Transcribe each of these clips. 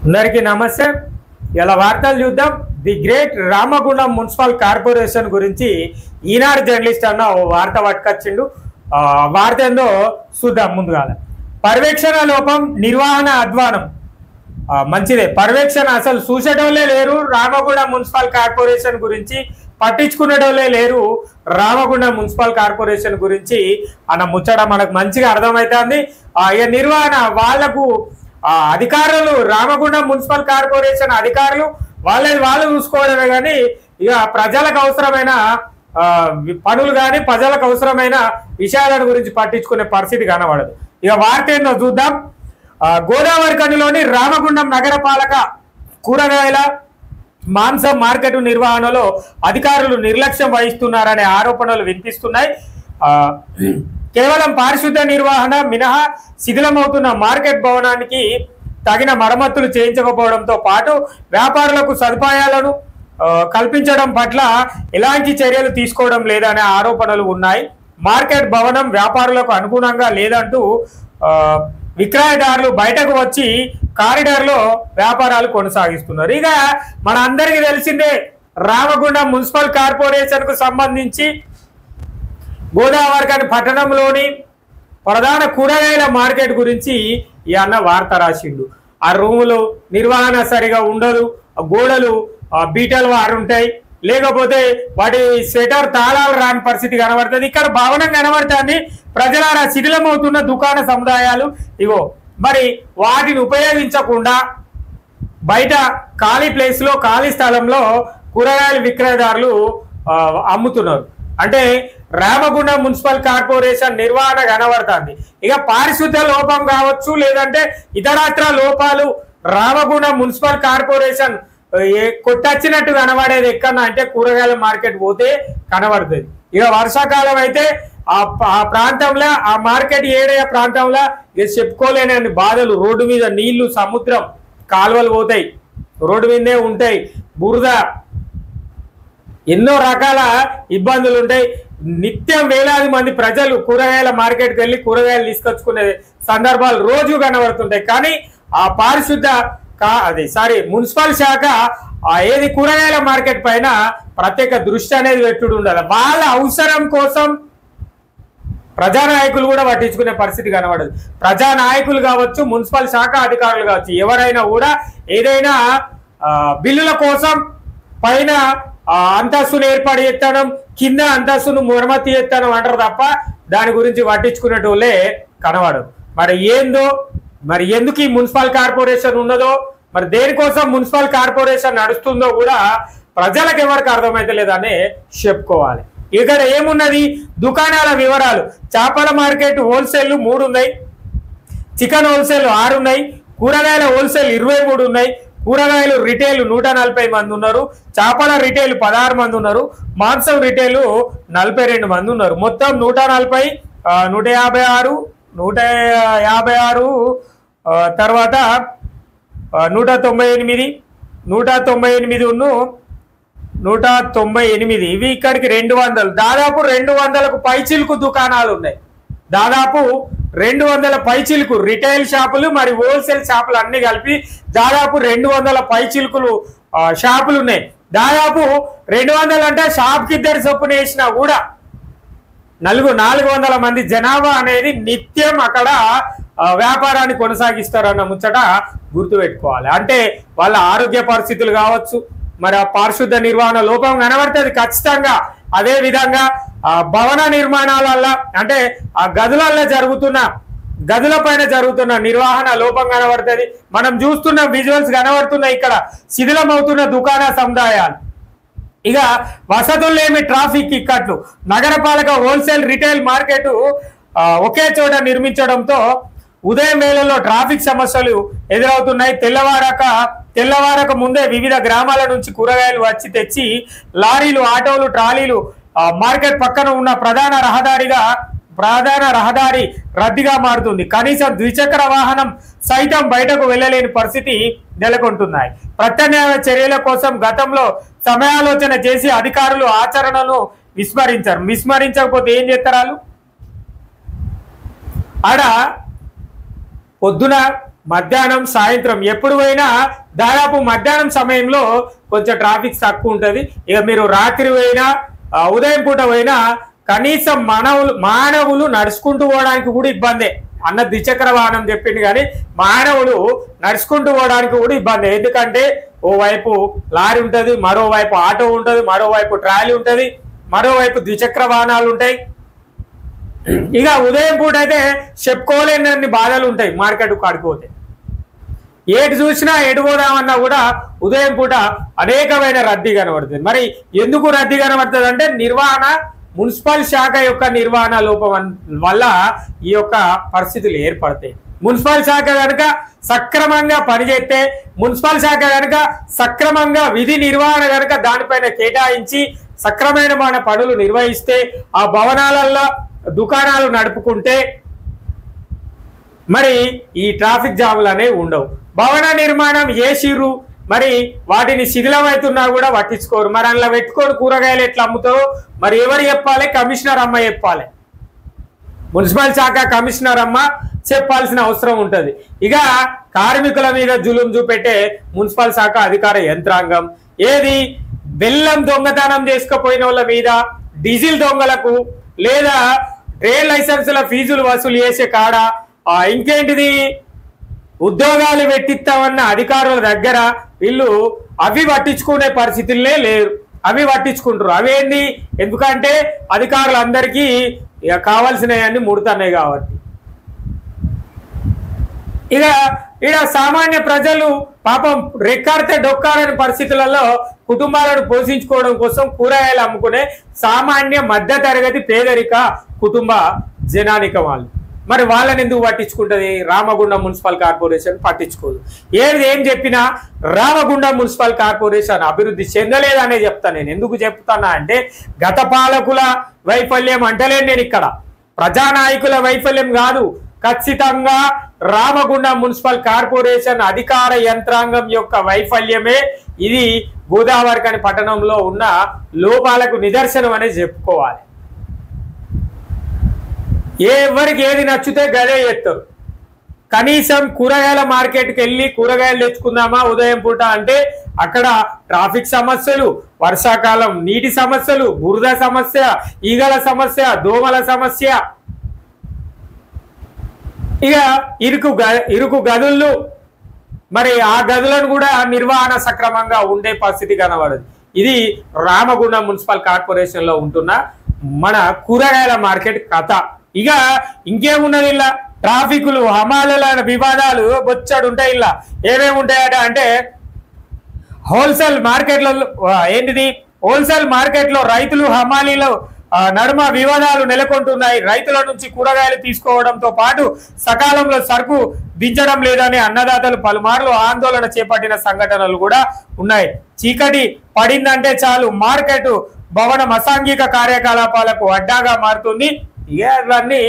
అందరికీ నమస్తే। ఇలా వార్తలు చూద్దాం। The great Ramagundam municipal corporation గురించి ఈనాడు జర్నలిస్ట్ అన్న ఓ వార్త పట్టుకొచ్చిండు। వార్త ఏందో చూద్దాం। ముందుగా పర్యవేక్షణ లోపం, నిర్వహణ అధ్వానం। మంచిదే, పర్యవేక్షణ అసలు చూసేటోళ్ళే లేరు। రామగుండం మున్సిపల్ కార్పొరేషన్ గురించి పట్టించుకునేటోళ్ళే లేరు। రామగుండం మున్సిపల్ కార్పొరేషన్ గురించి అన్న ముచ్చట మనకు మంచిగా అర్థమవుతుంది। నిర్వహణ వాళ్లకు అధికారులు, రామగుండం మున్సిపల్ కార్పొరేషన్ అధికారులు వాళ్ళు చూసుకోవడమే కానీ ఇక ప్రజలకు అవసరమైన పనులు కానీ ప్రజలకు అవసరమైన విషయాల గురించి పట్టించుకునే పరిస్థితి కనబడదు। ఇక వార్త ఏందో చూద్దాం। గోదావరి కనిలోని రామగుండం నగరపాలక కూరగాయల మాంసం మార్కెట్ నిర్వహణలో అధికారులు నిర్లక్ష్యం వహిస్తున్నారనే ఆరోపణలు వినిపిస్తున్నాయి। కేవలం పారిశుద్ధ్య నిర్వహణ మినహా శిథిలమవుతున్న మార్కెట్ భవనానికి తగిన మరమ్మతులు చేయించకపోవడంతో పాటు వ్యాపారులకు సదుపాయాలను కల్పించడం పట్ల ఎలాంటి చర్యలు తీసుకోవడం లేదనే ఆరోపణలు ఉన్నాయి। మార్కెట్ భవనం వ్యాపారులకు అనుగుణంగా లేదంటూ విక్రయదారులు బయటకు వచ్చి కారిడార్లో వ్యాపారాలు కొనసాగిస్తున్నారు। ఇక మన అందరికీ తెలిసిందే, రామగుండం మున్సిపల్ కార్పొరేషన్ కు సంబంధించి గోదావరి పట్టణంలోని ప్రధాన కూరగాయల మార్కెట్ గురించి ఈ అన్న వార్త రాసిండు। ఆ రూములు నిర్వహణ సరిగా ఉండదు, గోడలు బీటలు వారుంటాయి, లేకపోతే వాటి స్వెటర్ తాళాలు రాని పరిస్థితి కనబడుతుంది। ఇక్కడ భవనం కనబడుతుంది, ప్రజలారా శిథిలమవుతున్న దుకాణ సముదాయాలు ఇగో మరి వాటిని ఉపయోగించకుండా బయట ఖాళీ ప్లేస్ లో, ఖాళీ స్థలంలో కూరగాయల విక్రయదారులు అమ్ముతున్నారు। అంటే రామగుండం మున్సిపల్ కార్పొరేషన్ నిర్వహణ కనబడుతుంది। ఇక పారిశుద్ధ్య లోపం కావచ్చు, లేదంటే ఇతరత్ర లోపాలు రామగుండం మున్సిపల్ కార్పొరేషన్ కొట్టచ్చినట్టు కనబడేది ఎక్కడన్నా అంటే కూరగాయల మార్కెట్ పోతే కనబడుతుంది। ఇక వర్షాకాలం అయితే ఆ ప్రాంతంలో, ఆ మార్కెట్ ఏరియా ప్రాంతంలో ఇక చెప్పుకోలేని బాధలు, రోడ్డు మీద నీళ్లు, సముద్రం, కాలువలు పోతాయి, రోడ్డు మీదనే ఉంటాయి, బురద, ఎన్నో రకాల ఇబ్బందులు ఉంటాయి। నిత్యం వేలాది మంది ప్రజలు కూరగాయల మార్కెట్కి వెళ్ళి కూరగాయలు తీసుకొచ్చుకునే సందర్భాలు రోజు కనబడుతుంటాయి। కానీ ఆ పారిశుద్ధ మున్సిపల్ శాఖ ఏది కూరగాయల మార్కెట్ పైన ప్రత్యేక దృష్టి అనేది పెట్టుడు ఉండాలి। వాళ్ళ అవసరం కోసం ప్రజానాయకులు కూడా పట్టించుకునే పరిస్థితి కనబడదు। ప్రజానాయకులు కావచ్చు, మున్సిపల్ శాఖ అధికారులు కావచ్చు, ఎవరైనా కూడా ఏదైనా బిల్లుల కోసం పైన అంతస్తును ఏర్పాటు చేస్తాం, కింద అంతస్తును మరమ్మతు చేస్తాం అంటారు తప్ప దాని గురించి పట్టించుకునేటోళ్ళే కనబడదు। మరి ఏందో, మరి ఎందుకు ఈ మున్సిపల్ కార్పొరేషన్ ఉన్నదో, మరి దేనికోసం మున్సిపల్ కార్పొరేషన్ నడుస్తుందో కూడా ప్రజలకు ఎవరికి అర్థమైతే లేదని చెప్పుకోవాలి। ఇక్కడ ఏమున్నది, దుకాణాల వివరాలు। చేపల మార్కెట్ హోల్సేల్ 3 ఉన్నాయి, చికెన్ హోల్సేల్ 6 ఉన్నాయి, కూరగాయల హోల్సేల్ 23 ఉన్నాయి, కూరగాయలు రిటైల్ 140 మంది ఉన్నారు, చేపల రిటైల్ 16 మంది ఉన్నారు, మాంసం రిటైల్ 42 మంది ఉన్నారు। మొత్తం 140, 156, 156 తర్వాత 198, 198 ఇవి ఇక్కడికి 200, దాదాపు 200కు పైచిలుకు దుకాణాలు ఉన్నాయి। దాదాపు 200 పైచిలుకు రిటైల్ షాపులు మరి హోల్సేల్ షాపులు అన్ని కలిపి దాదాపు 200 పైచిలుకులు షాపులు ఉన్నాయి। దాదాపు 200 అంటే షాప్కి 2 చొప్పున వేసినా కూడా 400 మంది జనాభా అనేది నిత్యం అక్కడ వ్యాపారాన్ని కొనసాగిస్తారన్న ముచ్చట గుర్తుపెట్టుకోవాలి। అంటే వాళ్ళ ఆరోగ్య పరిస్థితులు కావచ్చు, మరి ఆ పారిశుద్ధ నిర్వహణ లోపం కనబడుతుంది ఖచ్చితంగా। అదే విధంగా భవన నిర్మాణాలల్లో అంటే ఆ గదుల పైన జరుగుతున్న నిర్వహణ లోపం కనబడుతుంది। మనం చూస్తున్న విజువల్స్ కనబడుతున్నాయి, ఇక్కడ శిథిలమవుతున్న దుకాణ సముదాయాలు, ఇక వసతులేమి, ట్రాఫిక్ ఇక్కట్లు, నగరపాలక హోల్సేల్ రిటైల్ మార్కెట్ ఒకే చోట నిర్మించడంతో ఉదయం వేళల్లో ట్రాఫిక్ సమస్యలు ఎదురవుతున్నాయి। తెల్లవారక ముందే వివిధ గ్రామాల నుంచి కూరగాయలు వచ్చి తెచ్చి లారీలు, ఆటోలు, ట్రాలీలు మార్కెట్ పక్కన ఉన్న ప్రధాన రహదారి రద్దీగా మారుతుంది। కనీసం ద్విచక్ర వాహనం సైతం బయటకు వెళ్ళలేని పరిస్థితి నెలకొంటున్నాయి। ప్రత్యామ్నాయ చర్యల కోసం గతంలో సమయాలోచన చేసి అధికారులు ఆచరణను విస్మరించకపోతే ఏం చేస్తారు? ఆడ పొద్దున మధ్యాహ్నం సాయంత్రం ఎప్పుడు పోయినా దాదాపు మధ్యాహ్నం సమయంలో కొంచెం ట్రాఫిక్ తక్కువ ఉంటుంది. ఇక మీరు రాత్రి పోయినా ఉదయం పూట పోయినా కనీసం మానవులు నడుచుకుంటూ పోవడానికి కూడా ఇబ్బందే. అన్న ద్విచక్ర వాహనం చెప్పింది కానీ మానవులు నడుచుకుంటూ పోవడానికి కూడా ఇబ్బంది. ఎందుకంటే ఓవైపు లారీ ఉంటుంది, మరోవైపు ఆటో ఉంటుంది, మరోవైపు ట్రాలీ ఉంటుంది, మరోవైపు ద్విచక్ర వాహనాలు ఉంటాయి. ఇక ఉదయం పూట అయితే చెప్పుకోలేని బాధలు ఉంటాయి. మార్కెట్ కాడిపోతే ఏటు చూసినా ఎటు పోదామన్నా కూడా ఉదయం పూట అనేకమైన రద్దీ కనబడుతుంది. మరి ఎందుకు రద్దీ కనబడుతుంది అంటే నిర్వహణ, మున్సిపల్ శాఖ యొక్క నిర్వహణ లోపం వల్ల ఈ యొక్క పరిస్థితులు ఏర్పడతాయి. మున్సిపల్ శాఖ కనుక సక్రమంగా పనిచేస్తే, మున్సిపల్ శాఖ కనుక సక్రమంగా విధి నిర్వహణ కనుక దానిపైన కేటాయించి సక్రమైన మన పనులు నిర్వహిస్తే, ఆ భవనాలలో దుకాణాలు నడుపుకుంటే మరి ఈ ట్రాఫిక్ జాములు అనేవి ఉండవు. భవన నిర్మాణం చేసిర్రు, మరి వాటిని శిథిలమవుతున్నా కూడా పట్టించుకోరు. మరి అందులో పెట్టుకొని కూరగాయలు ఎట్లా అమ్ముతారో మరి ఎవరు చెప్పాలి? కమిషనర్ అమ్మ చెప్పాలి. మున్సిపల్ శాఖ కమిషనర్ అమ్మ చెప్పాల్సిన అవసరం ఉంటుంది. ఇక కార్మికుల మీద జులుం చూపెట్టే మున్సిపల్ శాఖ అధికార యంత్రాంగం ఏది బెల్లం దొంగతనం చేసుకుపోయిన వాళ్ళ మీద, డీజిల్ దొంగలకు లేదా ట్రేడ్ లైసెన్సుల ఫీజులు వసూలు చేసే కాడ, ఇంకేంటిది ఉద్యోగాలు పెట్టిస్తామన్న అధికారుల దగ్గర వీళ్ళు అవి పట్టించుకునే పరిస్థితులే లేరు. అవి పట్టించుకుంటారు. అవేంది? ఎందుకంటే అధికారులందరికీ కావాల్సినవన్నీ ముడుతున్నాయి కాబట్టి. ఇక ఇక్కడ సామాన్య ప్రజలు పాపం రెక్కాడితే డొక్కాడని పరిస్థితులలో కుటుంబాలను పోషించుకోవడం కోసం కూరగాయలు అమ్ముకునే సామాన్య మధ్య తరగతి పేదరిక కుటుంబ జనానిక వాళ్ళు. మరి వాళ్ళని ఎందుకు పట్టించుకుంటుంది? రామగుండం మున్సిపల్ కార్పొరేషన్ పట్టించుకోదు. ఏం చెప్పినా రామగుండం మున్సిపల్ కార్పొరేషన్ అభివృద్ధి చెందలేదనే చెప్తాను నేను. ఎందుకు చెప్తానా అంటే గత పాలకుల వైఫల్యం అంటలేను నేను, ఇక్కడ ప్రజానాయకుల వైఫల్యం కాదు. ఖచ్చితంగా రామగుండం మున్సిపల్ కార్పొరేషన్ అధికార యంత్రాంగం యొక్క వైఫల్యమే ఇది గోదావరిఖని పట్టణంలో ఉన్న లోపాలకు నిదర్శనం అనేది చెప్పుకోవాలి. ఎవరికి ఏది నచ్చితే గదే చేస్తారు. కనీసం కూరగాయల మార్కెట్కి వెళ్ళి కూరగాయలు తెచ్చుకుందామా ఉదయం పూట అంటే అక్కడ ట్రాఫిక్ సమస్యలు, వర్షాకాలం నీటి సమస్యలు, బురద సమస్య, ఈగల సమస్య, దోమల సమస్య, ఇక ఇరుకు గదులు, మరి ఆ గదులను కూడా నిర్వహణ సక్రమంగా ఉండే పరిస్థితి కనబడదు. ఇది రామగుండం మున్సిపల్ కార్పొరేషన్ లో ఉంటున్న మన కూరగాయల మార్కెట్ కథ. ఇక ఇంకేమున్నది ఇలా ట్రాఫిక్లు, హమాలీల వివాదాలు బొచ్చాడు ఉంటాయి. ఇలా ఏమేమి ఉంటాయట అంటే హోల్సేల్ మార్కెట్లలో ఏంటిది, హోల్సేల్ మార్కెట్లో రైతులు హమాలీలు నడుమ వివాదాలు నెలకొంటున్నాయి. రైతుల నుంచి కూరగాయలు తీసుకోవడంతో పాటు సకాలంలో సరుకు దించడం లేదని అన్నదాతలు పలుమార్లు ఆందోళన చేపట్టిన సంఘటనలు కూడా ఉన్నాయి. చీకటి పడిందంటే చాలు మార్కెట్ భవనం అసాంఘిక కార్యకలాపాలకు అడ్డాగా మారుతుంది. ఇవన్నీ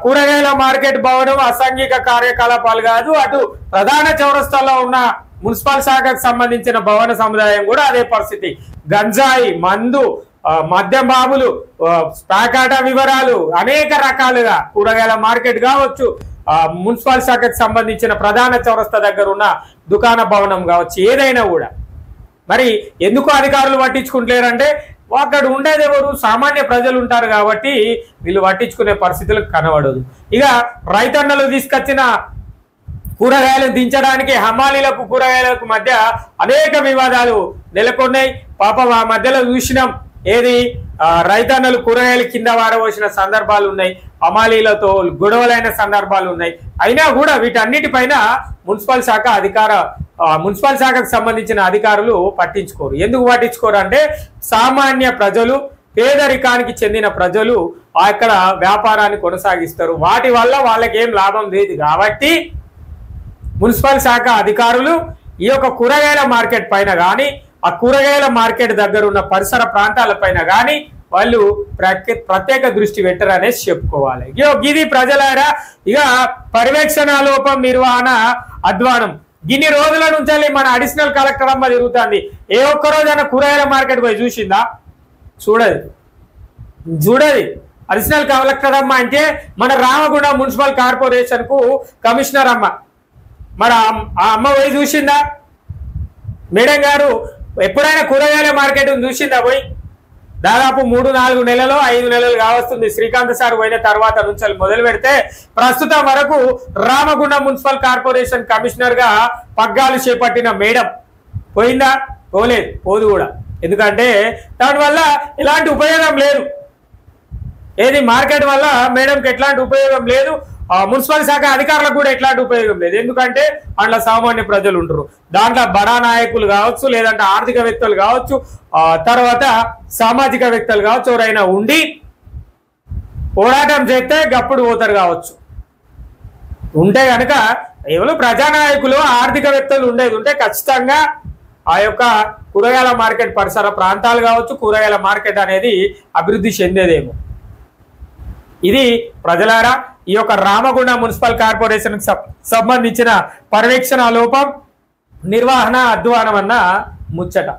కూరగాయల మార్కెట్ భవనం అసాంఘిక కార్యకలాపాలు కాదు, అటు ప్రధాన చౌరస్తాలో ఉన్న మున్సిపల్ శాఖకు సంబంధించిన భవన సముదాయం కూడా అదే పరిస్థితి. గంజాయి, మందు, మద్యం బాబులు, ప్యాకాట వివరాలు అనేక రకాలుగా కూరగాయల మార్కెట్ కావచ్చు, మున్సిపల్ శాఖకు సంబంధించిన ప్రధాన చౌరస్తా దగ్గర ఉన్న దుకాణ భవనం కావచ్చు, ఏదైనా కూడా మరి ఎందుకు అధికారులు పట్టించుకుంటలేరంటే అక్కడ ఉండేది ఎవరు? సామాన్య ప్రజలు ఉంటారు కాబట్టి వీళ్ళు పట్టించుకునే పరిస్థితులు కనబడదు. ఇక రైతన్నలు తీసుకొచ్చిన కూరగాయలను దించడానికి హమాలీలకు కూరగాయలకు మధ్య అనేక వివాదాలు నెలకొన్నాయి. పాపం ఆ మధ్యలో చూసినాం ఏది రైతన్నలు కూరగాయలు కింద వారవోసిన సందర్భాలు ఉన్నాయి, హమాలీలతో గొడవలైన సందర్భాలు ఉన్నాయి. అయినా కూడా వీటన్నిటిపైన మున్సిపల్ శాఖకు సంబంధించిన అధికారులు పట్టించుకోరు. ఎందుకు పట్టించుకోరు అంటే సామాన్య ప్రజలు, పేదరికానికి చెందిన ప్రజలు అక్కడ వ్యాపారాన్ని కొనసాగిస్తారు. వాటి వల్ల వాళ్ళకి ఏం లాభం లేదు కాబట్టి మున్సిపల్ శాఖ అధికారులు ఈ యొక్క కూరగాయల మార్కెట్ పైన కానీ, ఆ కూరగాయల మార్కెట్ దగ్గర ఉన్న పరిసర ప్రాంతాల పైన కానీ వాళ్ళు ప్రత్యేక దృష్టి పెట్టరనేసి చెప్పుకోవాలి. ఇది ప్రజలారా ఇక పర్యవేక్షణ లోపం, నిర్వహణ అధ్వానం. ఇన్ని రోజుల నుంచి మన అడిషనల్ కలెక్టర్ అమ్మ తిరుగుతుంది. ఏ ఒక్క రోజైనా కూరగాయల మార్కెట్ పోయి చూసిందా? చూడది. అడిషనల్ కలెక్టర్ అమ్మ అంటే మన రామగుండం మున్సిపల్ కార్పొరేషన్ కు కమిషనర్ అమ్మ. మరి ఆ అమ్మ పోయి చూసిందా? మేడం గారు ఎప్పుడైనా కూరగాయల మార్కెట్ చూసిందా పోయి? దాదాపు 3-4 నెలలు 5 నెలలు కావస్తుంది శ్రీకాంత్ సార్ పోయిన తర్వాత నుంచి మొదలు పెడితే ప్రస్తుతం వరకు రామగుండం మున్సిపల్ కార్పొరేషన్ కమిషనర్ గా పగ్గాలు చేపట్టిన మేడం పోయిందా? పోలేదు, పోదు కూడా. ఎందుకంటే దానివల్ల ఎలాంటి ఉపయోగం లేదు. ఏది మార్కెట్ వల్ల మేడంకి ఎట్లాంటి ఉపయోగం లేదు, మున్సిపల్ శాఖ అధికారులకు కూడా ఎట్లాంటి ఉపయోగం లేదు. ఎందుకంటే అందులో సామాన్య ప్రజలు ఉంటారు, దాంట్లో బడా నాయకులు కావచ్చు, లేదంటే ఆర్థికవేత్తలు కావచ్చు, తర్వాత సామాజికవేత్తలు కావచ్చు, ఎవరైనా ఉండి పోరాటం చేస్తే గప్పుడు పోతారు కావచ్చు. ఉంటే కనుక ఎవరు ప్రజానాయకులు ఆర్థికవేత్తలు ఉండేది ఉంటే ఖచ్చితంగా ఆ యొక్క కూరగాయల మార్కెట్ పరిసర ప్రాంతాలు కావచ్చు, కూరగాయల మార్కెట్ అనేది అభివృద్ధి చెందేదేమో. ఇది ప్రజలారా ఈ యొక్క రామగుండం మున్సిపల్ కార్పొరేషన్ సంబంధించిన పర్యవేక్షణ లోపం, నిర్వహణ అధ్వానం అన్న ముచ్చట.